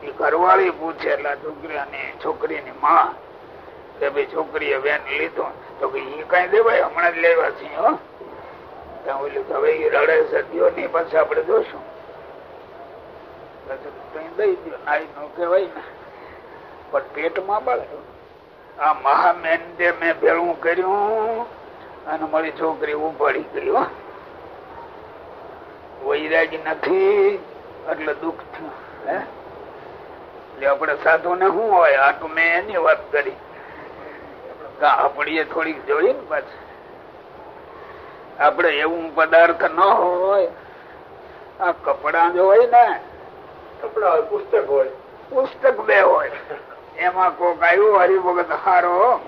Speaker 4: એ ઘરવાળી પૂછે એટલા છોકરીની માં કે ભાઈ છોકરીએ વેન લીધો તો એ કઈ દેવાય, હમણાં જ લેવા છીએ. હવે એ રડે સત્યો ની પછી આપડે જોશું. દઈ દો નાઈ નો કેવાય ને, પણ પેટમાં બળે. આ મહામેન જે મેં ભેળું કર્યું અને મારી છોકરી ઉપાડી ગઈ. વૈરાગી નથી એટલે દુઃખ થયું. એટલે આપડે સાધુ ને શું હોય? આ તો મેં એની વાત કરી. આપડીએ થોડીક જોઈ ને પાછી. આપડે એવું પદાર્થ ન હોય. આ કપડા જો હોય ને, કપડા હોય, પુસ્તક હોય, પુસ્તક 2 હોય. એમાં કોક આવ્યું હરિભગત હારો,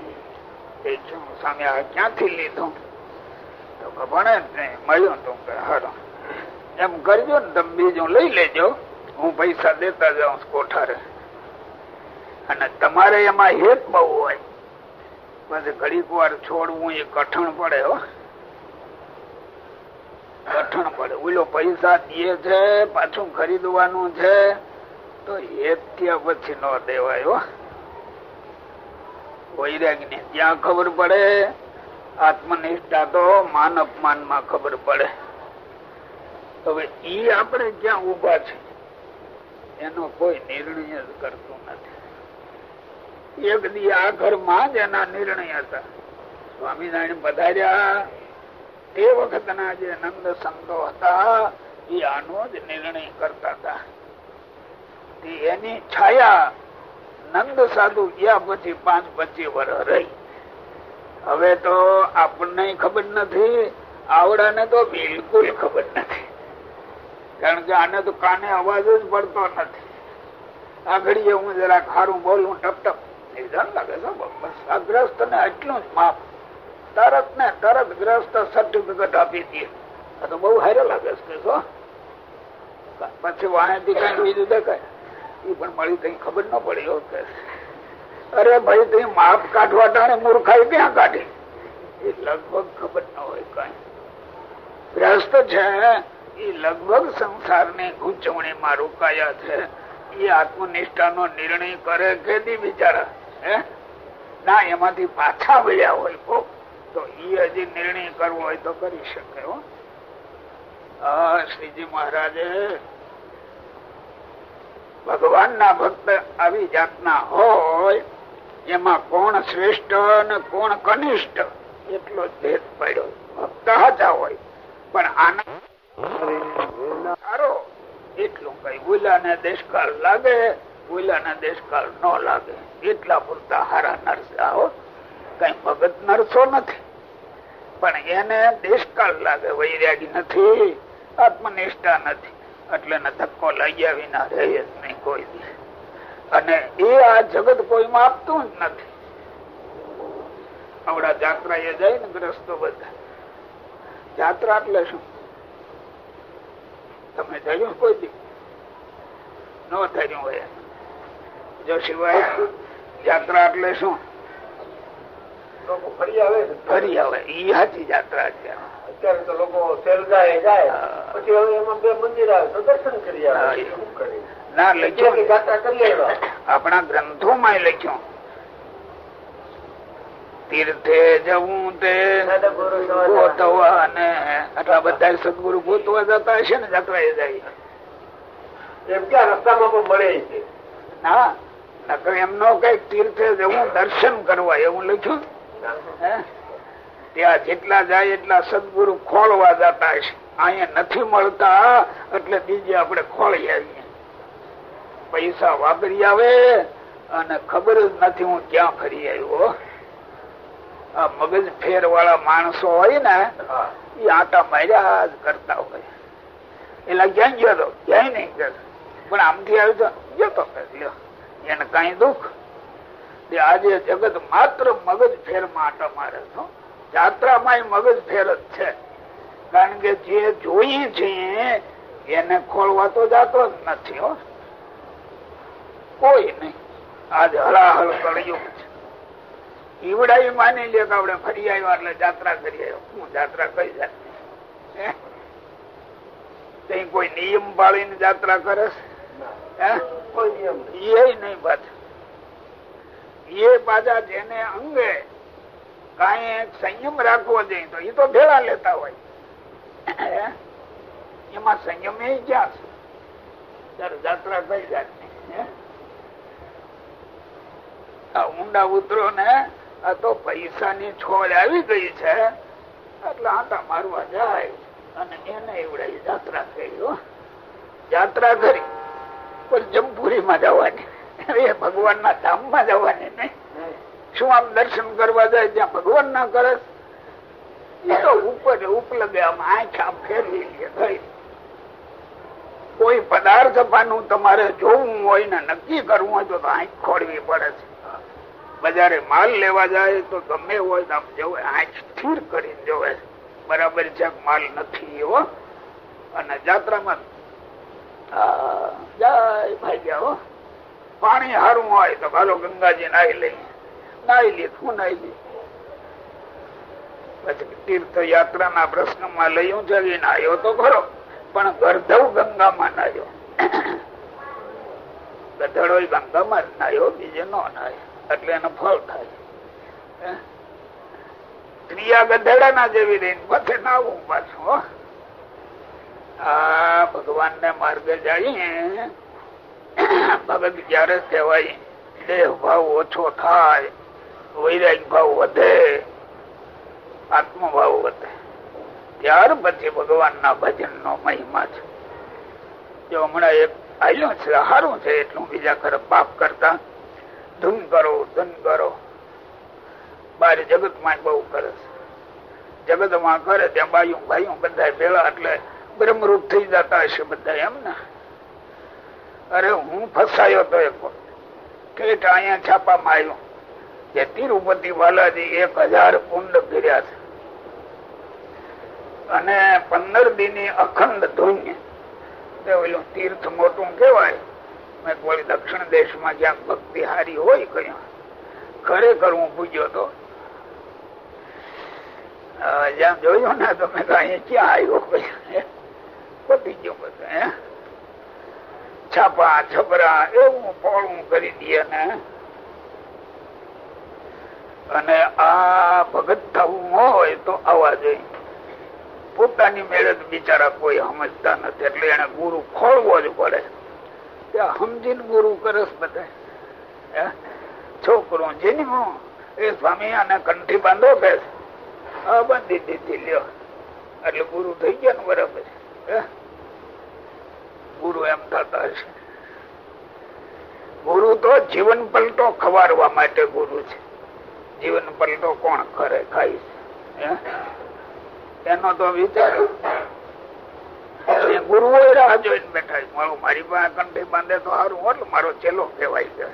Speaker 4: સામે ક્યાંથી લીધું તો ખબર ને મળ્યું તો હારો એમ કરજો ને, તમે બીજું લઈ લેજો, હું પૈસા દેતા જાઉં કોઠારે. અને તમારે એમાં હેત બહુ હોય, પછી ઘડીક વાર છોડવું એ કઠણ પડે. કઠણ પડે. ઓલો પૈસા દે છે, પાછું ખરીદવાનું છે, તો એ ત્યાં પછી ન દેવાય. વૈરાગ ને ત્યાં ખબર પડે, આત્મનિષ્ઠા તો માન અપમાન માં ખબર પડે. હવે ઈ આપણે ક્યાં ઉભા છે એનો કોઈ નિર્ણય જ કરતું નથી. એક દી આ ઘરમાં જ એના નિર્ણય હતા. સ્વામિનારાયણ પધાર્યા તે વખતના જે નંદ સંતો હતા એ આનો જ નિર્ણય કરતા હતા. એની છાયા નંદ સાધુ ગયા પછી 5-25 વર્ષ રહી. હવે તો આપણને ખબર નથી, આવડાને તો બિલકુલ ખબર નથી. કારણ કે આને તો કાને અવાજ જ પડતો નથી. આ ઘડીએ હું જરા ખારું બોલું ટપ ટપ લાગે છે. બસ આ ગ્રસ્ત ને એટલું જ માપ, તરત ને તરત ગ્રસ્ત સર્ટિફિકેટ આપી દે. આ તો બહુ હારો લાગે છે. પછી વાણેથી કઈ બીજું દેખાય એ પણ મળી કઈ ખબર ન પડી. અરે ભાઈ તે માપ કાઢવા ટાણે મૂર્ખાઈ ક્યાં કાઢી એ લગભગ ખબર ન હોય. કઈ ગ્રસ્ત છે એ લગભગ સંસારની ગૂંચવણી માં રોકાયા છે. એ આત્મનિષ્ઠા નો નિર્ણય કરે કે બિચારા ના એમાંથી પાછા વળ્યા હોય તો એ હજી નિર્ણય કરવો હોય તો કરી શકે. શ્રીજી મહારાજે ભગવાન ના ભક્ત આવી જાતના હોય એમાં કોણ શ્રેષ્ઠ અને કોણ કનિષ્ઠ એટલો જ ભેદ પડ્યો. ભક્ત હાચા હોય પણ આના સારો એટલું કઈ બોલાને દેશકાળ લાગે, બોલાને દેશકાળ ન લાગે એટલા પૂરતા હારા નરસા. કઈ ભગત નરસો નથી પણ એને દેશકાળ લાગે. વૈરાગી નથી, આત્મનિષ્ઠા નથી એટલે ધક્કો લાગ્યા વિના રહે જ નહીં કોઈ દી. અને એ આ જગત કોઈમાં આપતું જ નથી. આવડા જાત્રા એ જાય ને ગ્રસ્તો બધા. જાત્રા એટલે શું તમે થયું કોઈ દી ન થયું હોય જો સિવાય જાત્રા એટલે શું ફરી આવે ઈ સાચી જાત્રા છે.
Speaker 3: અત્યારે તો લોકો સેલગાએ જાય પછી હવે એમાં 2 મંદિર આવે તો દર્શન કરી આવે.
Speaker 4: ના લખ્યું
Speaker 3: યાત્રા કરી આવ્યા.
Speaker 4: આપણા ગ્રંથોમાં લખ્યું તીર્થે જવું તે ગોતવા અને આટલા બધા સદગુરુ ગોતવા જતા હશે ને જાત્રા એ જાય.
Speaker 3: એમ ક્યાં રસ્તામાં પણ મળે છે.
Speaker 4: ના નકર એમનો કઈક તીર્થે જવું દર્શન કરવા એવું લખ્યું. ત્યાં જેટલા જાય એટલા સદગુરુ ખોળવા જતા હશે. અહીંયા નથી મળતા એટલે બીજે આપણે ખોળી આવીએ. પૈસા વાપરી આવે અને ખબર જ નથી હું ક્યાં ફરી આવ્યો. આ મગજ ફેર વાળા માણસો હોય ને એ આટા માર્યા જ કરતા હોય. એટલે ક્યાં ગયો તો ક્યાંય નહીં ગયો પણ આમથી આવ્યો તો જતો એને કઈ દુઃખ. આજે જગત માત્ર મગજ ફેર માં આટા મારે છો. જાત્રામાં મગજ ફેર જ છે. કારણ કે જે જોઈએ છે એને ખોલવા તો જાતો જ નથી. કોઈ નહીં. આજ હળાહળ કર્યું છે. ઈવડા માની લે કે આપડે ફરી આવ્યા એટલે જાત્રા કરી આવ્યો. હું જાત્રા કઈ જાત કઈ કોઈ નિયમ પાળીને જાત્રા કરે
Speaker 3: કોઈ નિયમ
Speaker 4: એ નહીં પાછા. એ પાછા જેને અંગે કઈ સંયમ રાખવો જોઈએ તો એ તો ભેળા લેતા હોય. એમાં સંયમ એ ક્યાં છે? જાત્રા કઈ જાત ઊંડા ઉતરો ને આ તો પૈસા ની છોડ આવી ગઈ છે એટલે આટા મારવા જાય અને એને એવડાવી જાત્રા કરી. જાત્રા કરી પણ જમપુરી માં જવાની, એ ભગવાન ના ધામ માં જવાની નહીં. શું આમ દર્શન કરવા જાય જ્યાં ભગવાન ના કરે એ તો ઉપર ઉપલગે આમ આંખ આમ ફેરવી લે. કોઈ પદાર્થ પાનું તમારે જોવું હોય ને નક્કી કરવું હોય તો આંખ ખોડવી પડે છે. બજારે માલ લેવા જાય તો ગમે હોય તો આમ જોવે, આંખ સ્થિર કરીને જોવે બરાબર છે માલ નથી એવો. અને જાત્રામાં જાય ભાઈ ગયા પાણી સારું હોય તો ભાલો ગંગાજી નાહી લઈએ. નાહી લે શું નાહી લે. પછી તીર્થ યાત્રા ના પ્રશ્ન માં લઈ છે નાહ્યો તો ખરો પણ ગર્ધવ ગંગામાં નાહ્યો. ગધેડો ગંગામાં જ નાયો, બીજે નો નાય, એટલે એનો ફળ થાય. ક્રિયા ગધેડા ના જેવી રહીને પછી નાવું પાછું. આ ભગવાન ને માર્ગે જઈએ ભગત જયારે કહેવાય દેહ ભાવ ઓછો થાય, વૈરાગ ભાવ વધે, આત્મભાવ વધે, ત્યાર પછી ભગવાન ના ભજન નો મહિમા છે. જો હમણાં એક આયલું છે સારું છે એટલું બીજા ખરે પાપ કરતા ધૂન કરો ધૂન કરો. બાર જગત માં બહુ કરે છે, જગત માં કરે ત્યાં બાયું ભાઈઓ બધા ભેળા એટલે બ્રહ્મરૂપ થઈ જતા હશે બધા એમ ને. અરે હું ફસાયો તો એક કેટ અહીંયા છાપામાં આવ્યું કે તિરુપતિ બાલાજી 1000 કુંડ કર્યા છે અને 15 દિની અખંડ ધૂન્ય. ઓલું તીર્થ મોટું કેવાય. મેં કોઈ દક્ષિણ દેશમાં જ્યાં ભક્તિ હારી હોય કઈ ખરેખર હું પૂછ્યો તો જ્યાં જોયું ને તો મેં અહીં ક્યાં આવ્યો પતી ગયો બધું. છાપા છપરા એવું પોળું કરી દે ને. અને આ ભગત થવું હોય તો આવવા જોઈએ. પોતાની મેળે બિચારા કોઈ સમજતા નથી એટલે એને ગુરુ ખોળવો જ પડે. ત્યાં સમજીને ગુરુ કરે બધા. છોકરો જન્મ્યો એ સ્વામી આને કંઠી બાંધો કે બાંધી દીધી લ્યો એટલે ગુરુ થઈ ગયા ને બરાબર. ગુરુ એમ થતા હશે. ગુરુ તો જીવન પલટો ખવારવા માટે ગુરુ છે. જીવન પલટો કોણ કરે ખાઈ છે એનો તો વિચાર. ગુરુઓ રાહ જોઈને બેઠા મારી પાસે કંઠી બાંધે તો સારું એટલે મારો ચેલો કહેવાય છે.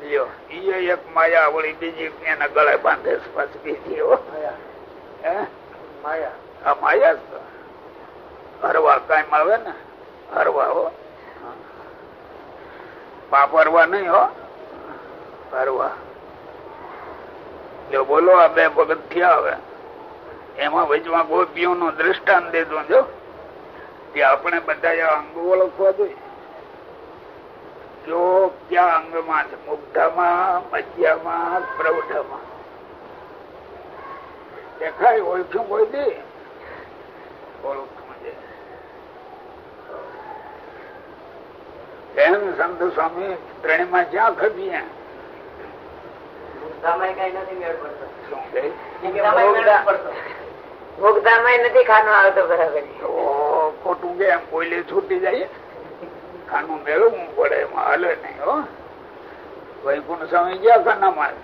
Speaker 4: લ્યો ઈ એક માયા વળી બીજી એના ગળે બાંધે પાછી બીજી માયા. માયા જ હરવા કાયમ આવે ને હરવા હો, પાપ હરવા નહી હો, હરવા. જો બોલો આ 2 ભગત થયા હવે એમાં વચમાં ગોપીઓ નું દ્રષ્ટાંત દેતું જો કે આપણે બધા અંગો ઓળખવા જોઈએ. જો ક્યાં અંગમાં છે, મુગ્ધામાં, મધ્યમાં, પ્રૌઢમાં દેખાય ઓળખ્યું કોઈ દે ઓળખમાં જાય. એમ સંત સ્વામી ત્રણેયમાં જ્યાં ખપીએ ખોટું કે એમ કોયલે છૂટી જાય ખાનું મેળવવું પડે એમાં હાલે નહી. હો વૈકુંઠ સ્વામી ગયા ખાનામાં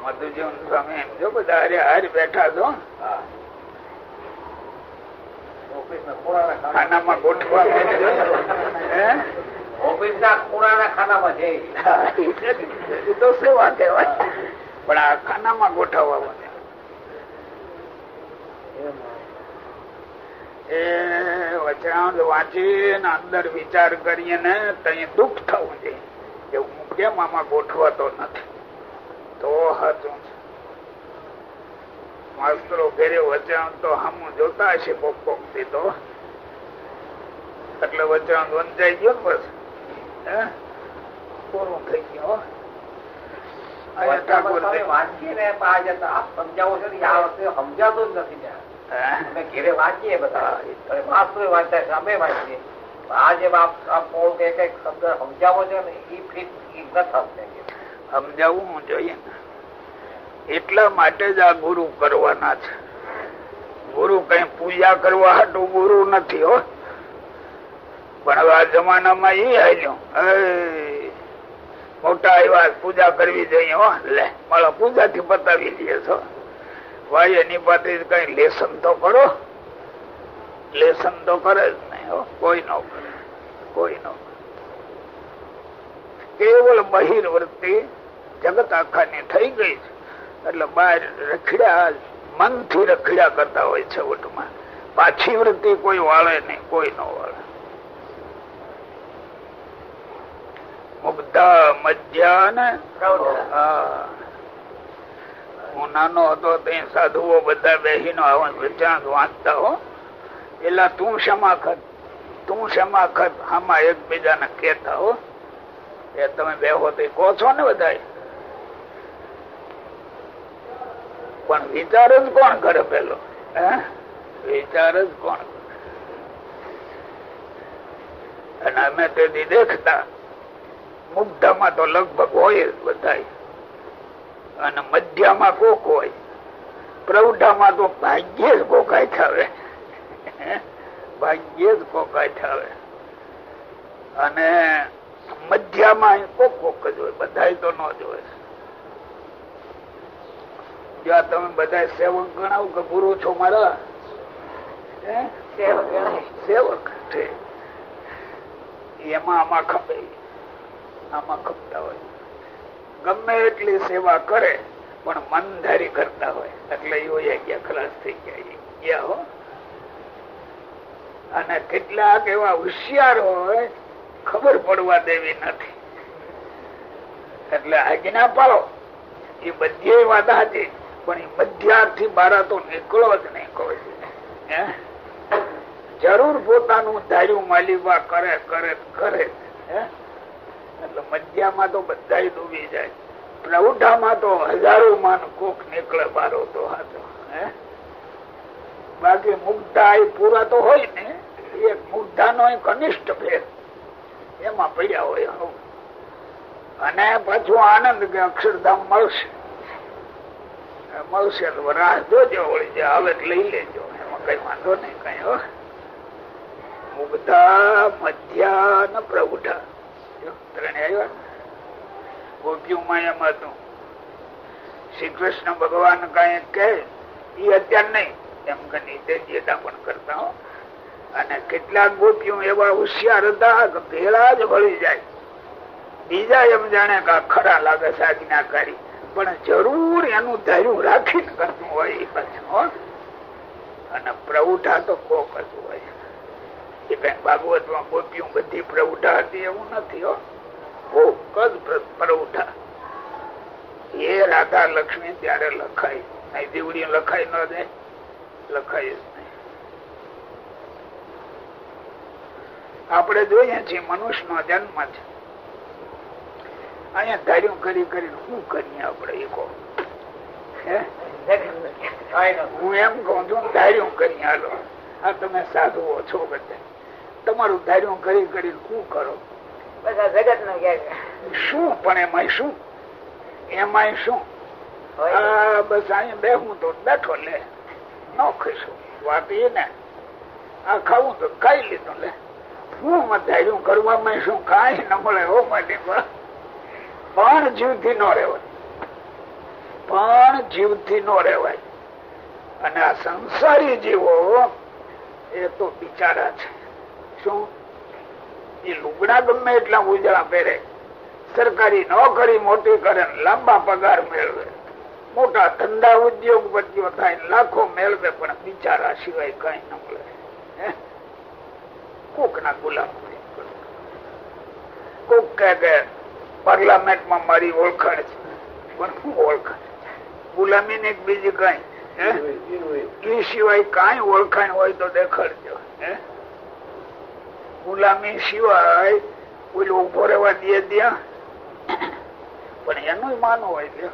Speaker 4: મધુજીવન સ્વામી એમ જો બધા હારે હાર બેઠા છો ખાનામાં ગોઠવા તો સેવા કહેવાય પણ આ ખાનામાં ગોઠવવા એ વચનાંત વાંચીને અંદર વિચાર કરીએ ને તઈ દુઃખ થવું જોઈએ કે હું કેમ આમાં ગોઠવાતો નથી. તો સાચું છે. માસ્તરો ઘેરે વચનાંત તો હમું જોતા હશે કોક કોક થી તો એટલે વચનાંત વંચાઈ ગયો ને બસ પૂરું થઈ ગયો.
Speaker 3: સમજાતો જ નથી ઘેરે વાંચીએ બધા વાંચતા અમે વાંચીએ આ જે સમજાવો છો ને એ ફીટ
Speaker 4: સમજાવવું જોઈએ ને. એટલા માટે જ આ ગુરુ કરવાના છે. ગુરુ કઈ પૂજા કરવા હાટું ગુરુ નથી હો. પણ હવે આ જમાનામાં એ આવ્યો મોટા આવ્યા પૂજા કરવી જોઈએ હો લે મારા પૂજા થી પતાવી લઈએ છો. ભાઈ એની પાસે કઈ લેસન તો કરો. લેસન તો કરે જ નહીં હો કોઈ ન કરે કોઈ ન કરે. કેવળ બહિર્વૃત્તિ જગત આખાની થઈ ગઈ છે એટલે બહાર રખડ્યા મનથી રખડ્યા કરતા હોય છે. ઓટમાં પાછી વૃત્તિ કોઈ વાળે નહીં કોઈ ન વાળે. મુગ્ધા મધ્યા ને હું નાનો હતો ત્યાં સાધુઓ બધા બેસીનો આવા વિચાર વાંચતા હો. એટલે તું ક્ષમા કર તું શેમાં આમાં એકબીજાને કેતા હો, એ તમે બેહો તો કહો છો ને બધા, પણ વિચાર જ કોણ કરે પેલો? વિચાર જ કોણ કરે? અને અમે તેથી દેખતા મુગ્ધામાં તો લગભગ હોય જ બધા, અને મધ્યમાં કોક હોય, પ્રૌઢામાં તો ભાગ્યે જ કોકાય થાવે, ભાગ્યે જ કોકાય થાવે, અને મધ્યમાં કોક કોક જ હોય, બધા તો ન જ હોય. જો તમે બધા સેવક ગણાવો કે ગુરુ છો મારા? સેવક છે. એમાં આમાં ખપે, આમાં ખપતા હોય. ગમે એટલી સેવા કરે પણ મનધારી કરતા હોય એટલે એ ગયા ખલાસ થઈ ગયા હો. અને કેટલાક એવા હોશિયાર હોય ખબર પડવા દેવી નથી, એટલે આજ્ઞા પાડો એ બધી વાત હતી, પણ એ મધ્યાથી બારા તો નીકળો જ નહીં કોઈ. જરૂર પોતાનું ધાર્યું માલિકા કરે કરે કરે, એટલે મધ્યામાં તો બધા ડૂબી જાય. પ્રૌઢામાં તો હજારો માન કોક નીકળે બારો તો હાથો. બાકી મુગ્ધા એ પૂરા તો હોય ને, એક મુગ્ધા નો કનિષ્ઠ ભેદ એમાં પડ્યા હોય. અને પાછું આનંદ કે અક્ષરધામ મળશે, મળશે તો રાહ જોજો, વળી જાય આવે લઈ લેજો, એમાં કઈ વાંધો નહીં કઈ. મુગ્ધા, મધ્યા ને પ્રૌઢા ત્રણે આવ્યા. ગોપીઓમાં એમ હતું શ્રી કૃષ્ણ ભગવાન કઈ કે એ અત્યાર નહીં એમ કે નીચે પણ કરતા હો. અને કેટલાક ગોપીઓ એવા હોશિયાર હતા કે પેલા જ ભળી જાય, બીજા એમ જાણે કે ખરા લાગે છે આજ્ઞાકારી, પણ જરૂર એનું ધાર્યું રાખીને કરતું હોય એ પાછું. અને પ્રૌઢા તો કોક જ હોય. એ કઈ ભાગવતમાં ગોપીઓ બધી પ્રૌઢા હતી એવું નથી હો, કોક જ પ્રૌઢા. એ રાધા લક્ષ્મી ત્યારે લખાય, નહીં દીવડી લખાઈ ન જાય, લખાય જ નહીં. આપણે જોઈએ છીએ મનુષ્ય નો જન્મ છે, અહીંયા ધાર્યું કરી કરીને શું કરીએ આપણે? એ કહો, હું એમ કઉ છું ધાર્યું કરી હાલો. આ તમે સાધુઓ છો બધા, તમારું ધાર્યું કરી કરીને શું કરો?
Speaker 2: જગત નું
Speaker 4: શું? પણ એમાં શું? એમાં શું? બસ અહીંયા બેહું તો બેઠો લે, ન ખીશું વાત એ ને. આ ખાવું તો ખાઈ લીધું લે. હું ધાર્યું કરવામાં શું? કઈ ન મળે હો માટે. પણ જીવથી ન રહેવાય, પણ જીવથી ન રહેવાય. અને આ સંસારી જીવો એ તો બિચારા છે. શું? એ લુગડા ગમે એટલા ઉજળા પહેરે, સરકારી નોકરી મોટી કરે, લાંબા પગાર મેળવે, મોટા ધંધા ઉદ્યોગપતિઓ થાય, લાખો મેળવે, પણ બિચારા સિવાય કઈ ન મળે. કોક ના ગુલામ. કોક કે પાર્લામેન્ટમાં મારી ઓળખાણ છે, પણ શું ઓળખાણ? ગુલામી ને બીજી કઈ એ સિવાય કઈ ઓળખાણ હોય તો દેખાડજો. ગુલામી સિવાય ઓલું ઉભો રહેવા દે ત્યાં, પણ એનું માનો હોય,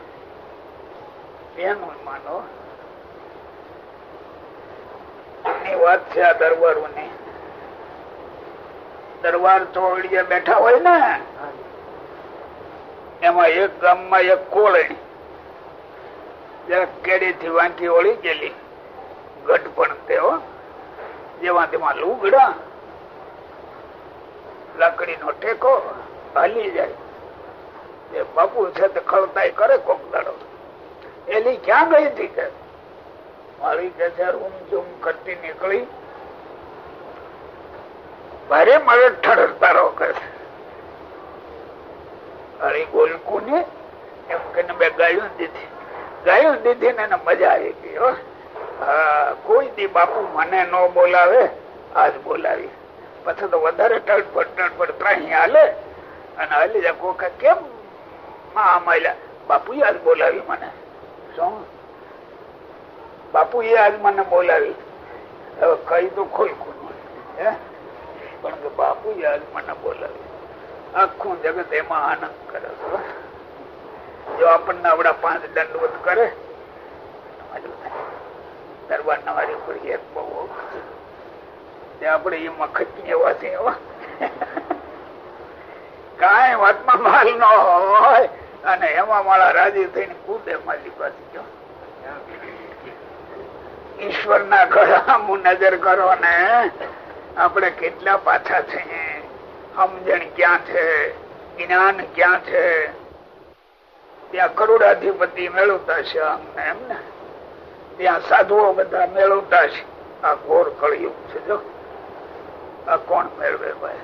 Speaker 4: એનું માનો. એની વાત છે આ દરબારો ની. દરબાર ચોરડીએ બેઠા હોય ને, એમાં એક ગામમાં એક કોળણી કેડી થી વાંકી ઓળી ગયેલી, ગઢ પણ તેઓ જેમાં તેમાં લુગડા, લાકડી નો ટેકો, હાલી જાય. એ બાપુ છે તે ખળતાઈ કરે કોક દાડો. એલી ક્યાં ગઈ હતી કે મારી કે છે રૂમ ઝૂમ કરતી નીકળી, ભારે મળે ઠરતારો કરે. અરે ગોલકુ ને એમ કે બે ગાયું દીધી ને મજા આવી ગઈ. હા, કોઈ દી બાપુ મને ન બોલાવે, આજ બોલાવી. પછી તો વધારે ટળપડ ત્રાહી હાલે અને હાલી જાય. કોઈ કેમ આમ બાપુ આજ બોલાવી મને? શું બાપુ આજ મને બોલાવી? હવે કઈ તો ખોલકું પણ કે બાપુ આજ મને બોલાવી, આખું જગત એમાં આનંદ કરે છે. જો આપણને આવડા 5 દંડવત કરે દરબાર નવારી પડી એક બહુ આપડે એમાં ખચી એવા છે એવા કઈ વાતમાં માલ ન હોય અને એમાં મારા રાજી થઈને કૂદે મારી પાસે. જો ઈશ્વર ના ઘરમાં નજર કરો ને આપણે કેટલા પાછા છે, સમજણ ક્યાં છે, જ્ઞાન ક્યાં છે. ત્યાં કરોડાધિપતિ મેળવતા છે અમને એમને, ત્યાં સાધુઓ બધા મેળવતા છે. આ ઘોર કળિયુગ છે. જો આ કોણ મેળવે ભાઈ?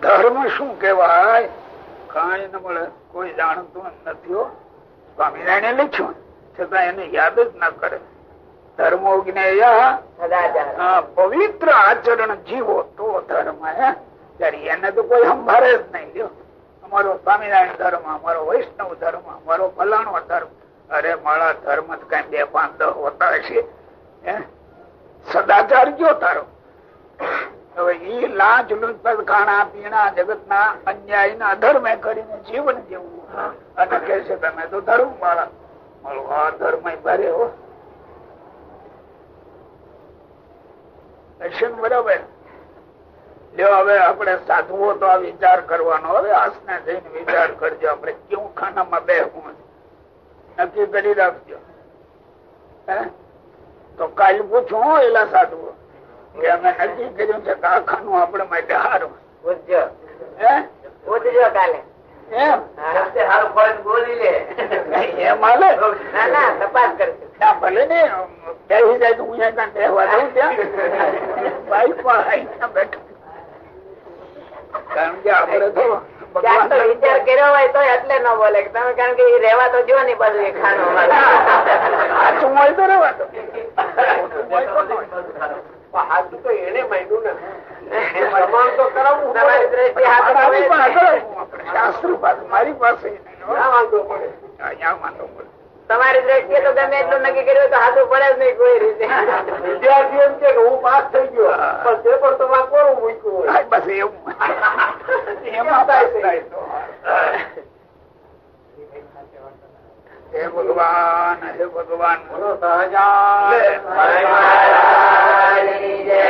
Speaker 4: ધર્મ શું કેવાય? કઈ ન મળે, કોઈ જાણતું નથી. સ્વામિનારાયણ લખ્યું છતાં એને યાદ જ ના કરે. ધર્મો પવિત્ર આચરણ જીવો તો ધર્મ. ત્યારે એને તો કોઈ સંભાળે જ નહીં. લ્યો અમારો સ્વામિનારાયણ ધર્મ, અમારો વૈષ્ણવ ધર્મ, અમારો ફલાણો ધર્મ. અરે મારા ધર્મ કઈ 2, 5, 10 હોતા છે. સદાચાર કયો તારો? હવે ઈ લાંચ લુચપત ખાણા પીણા જગત ના અન્યાય ના અધર્મે કરીને જીવન જેવું અને કે છે તમે તો ધર્મ વાળા. આ ધર્મ ભારે હો. બરાબર. લ્યો હવે આપણે સાધુઓ તો આ વિચાર કરવાનો. હવે આસને જઈને વિચાર કરજો. આપણે કેવું ખાનામાં બેસવું નક્કી કરી રાખજો. તો કાલ પૂછું એલા સાધુઓ કે અમે નક્કી કર્યું છે કે આ ખાનું આપણે માટે હારું.
Speaker 2: કાલે
Speaker 4: એમ હાલે
Speaker 2: તપાસ કરશે.
Speaker 4: ભલે ને બેસી જાય તો હું ત્યાં બેસવા દઉં ત્યાં બાઈક માં બેઠું. કારણ કે આપડે તો
Speaker 2: વિચાર કર્યો હોય તો એટલે ન બોલે તમે, કારણ કે એ રેવા તો જો ને બધું એ ખાનું
Speaker 4: સાચું હોય તો રેવા તો
Speaker 3: સાચું તો એને માંડ્યું ને પ્રમાણ તો કરાવવું.
Speaker 2: તમારી દ્રષ્ટિએ
Speaker 4: શાસ્ત્ર પાસે મારી પાસે
Speaker 3: વાંધો પડે.
Speaker 4: અહીંયા વાંધો પડે.
Speaker 2: તમારી દ્રષ્ટિએ તો ગમે એટલું નક્કી કર્યું તો હાથું પડે જ નહીં કોઈ રીતે.
Speaker 3: વિદ્યાર્થી એમ કે હું પાસ થઈ ગયો પણ તે પણ તમારે કોરું મૂક્યું હોય.
Speaker 4: બસ એવું એમાં પાસ થાય તો. હે ભગવાન, હે ભગવાન,
Speaker 3: બોલો સહજાનંદ
Speaker 2: મહારાજની જય.